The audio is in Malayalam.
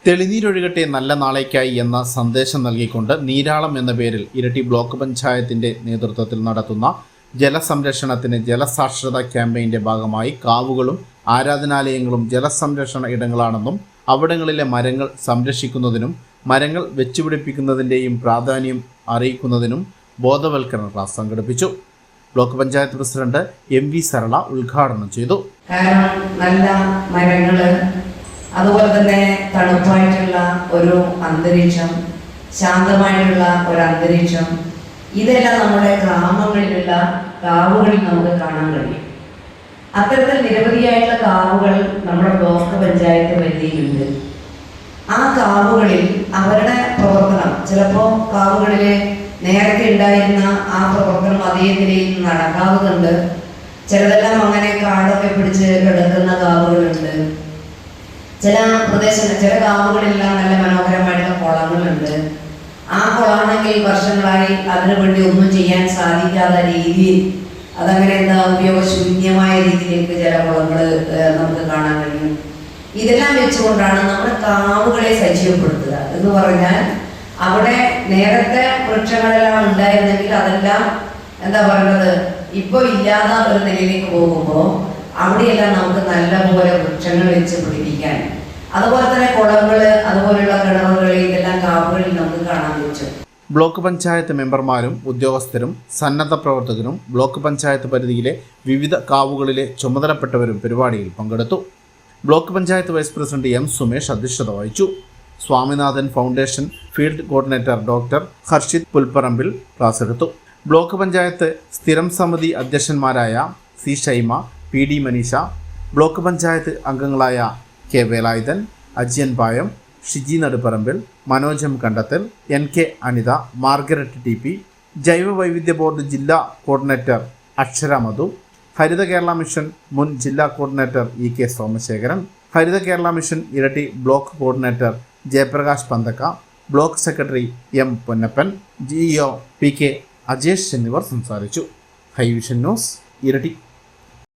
തെളിനീരൊഴുകട്ടെ നല്ല നാളേക്കായി എന്ന സന്ദേശം നൽകിക്കൊണ്ട് നീരാളം എന്ന പേരിൽ ഇരട്ടി ബ്ലോക്ക് പഞ്ചായത്തിന്റെ നേതൃത്വത്തിൽ നടത്തുന്ന ജലസംരക്ഷണത്തിന് ജലസാക്ഷരതാ ക്യാമ്പയിന്റെ ഭാഗമായി കാവുകളും ആരാധനാലയങ്ങളും ജലസംരക്ഷണ ഇടങ്ങളാണെന്നും അവിടങ്ങളിലെ മരങ്ങൾ സംരക്ഷിക്കുന്നതിനും മരങ്ങൾ വെച്ചുപിടിപ്പിക്കുന്നതിൻ്റെയും പ്രാധാന്യം അറിയിക്കുന്നതിനും ബോധവൽക്കരണ ക്ലാസ് സംഘടിപ്പിച്ചു. Block panchayat president M V Sarala ഉദ്ഘാടനം ചെയ്തു. നല്ല മരങ്ങള്, അതുപോലെ തന്നെ തണുപ്പായിട്ടുള്ള ഒരു അന്തരീക്ഷം, ശാന്തമായിട്ടുള്ള ഒരു അന്തരീക്ഷം, ഇതെല്ലാം നമ്മുടെ ഗ്രാമങ്ങളിലുള്ള കാവുകളിൽ നമുക്ക് കാണാൻ കഴിയും. അത്തരത്തിൽ നിരവധിയായിട്ടുള്ള കാവുകൾ നമ്മുടെ ബ്ലോക്ക് പഞ്ചായത്ത് പരിധിയിലുണ്ട്. ആ കാവുകളിൽ അവരുടെ പ്രവർത്തനം ചിലപ്പോൾ കാവുകളിൽ നേരത്തെ ഉണ്ടായിരുന്ന ആ പ്രവർത്തനം അതേ നിലയിൽ നടക്കാവുന്നുണ്ട്. ചിലതെല്ലാം അങ്ങനെ കാടൊക്കെ പിടിച്ച് കിടക്കുന്ന കാവുകളുണ്ട്. ചില ചില കാവുകളിലെല്ലാം നല്ല മനോഹരമായിട്ടുള്ള കുളങ്ങളുണ്ട്. ആ കുളമാണെങ്കിൽ വർഷങ്ങളായി അതിനു വേണ്ടി ഒന്നും ചെയ്യാൻ സാധിക്കാത്ത രീതിയിൽ അതങ്ങനെ ഉപയോഗശൂന്യമായ രീതിയിലേക്ക് ചില കുളങ്ങൾ നമുക്ക് കാണാൻ കഴിയും. ഇതെല്ലാം വെച്ചുകൊണ്ടാണ് നമ്മുടെ കാവുകളെ സജീവപ്പെടുത്തുക എന്ന് പറഞ്ഞാൽ, അവിടെ നേരത്തെ വൃക്ഷങ്ങളെല്ലാം ഉണ്ടായിരുന്നെങ്കിൽ അതെല്ലാം ഇപ്പോൾ ഇല്ലാത്ത ഒരു നിലയിലേക്ക് പോകുമ്പോൾ അവിടെയെല്ലാം നമുക്ക് നല്ലപോലെ വൃക്ഷങ്ങൾ വെച്ച് പിടിപ്പിക്കാൻ, അതുപോലെ തന്നെ കുളങ്ങള്, അതുപോലെയുള്ള കിണറുകൾ, ഇതെല്ലാം കാവുകളിൽ നമുക്ക് കാണാൻ പറ്റും. ബ്ലോക്ക് പഞ്ചായത്ത് മെമ്പർമാരും ഉദ്യോഗസ്ഥരും സന്നദ്ധ പ്രവർത്തകരും ബ്ലോക്ക് പഞ്ചായത്ത് പരിധിയിലെ വിവിധ കാവുകളിലെ ചുമതലപ്പെട്ടവരും പരിപാടിയിൽ പങ്കെടുത്തു. Block panchayat vice president M Sumesh അധ്യക്ഷത വഹിച്ചു. Swaminathan foundation field coordinator doctor Harshith Pulparambil class എടുത്തു. ബ്ലോക്ക് പഞ്ചായത്ത് സ്ഥിരം സമിതി അധ്യക്ഷന്മാരായ C Shaima, P D Maneesha, block panchayat അംഗങ്ങളായ K Velayudhan, Ajiyan Payam, Shiji Naduparambil, Manojam Kandathal, N K Anitha, Margaret T P, ജൈവ വൈവിധ്യ ബോർഡ് ജില്ലാ കോർഡിനേറ്റർ അക്ഷര മധു, ഹരിത കേരള മിഷൻ മുൻ ജില്ലാ coordinator E K Somasekharan, Haritha Kerala mission Iritty block coordinator Jayaprakash Panthakka, block secretary M Ponnappan, GEO P K Ajesh എന്നിവർ സംസാരിച്ചു. ഹൈവിഷൻ ന്യൂസ്, ഇരട്ടി.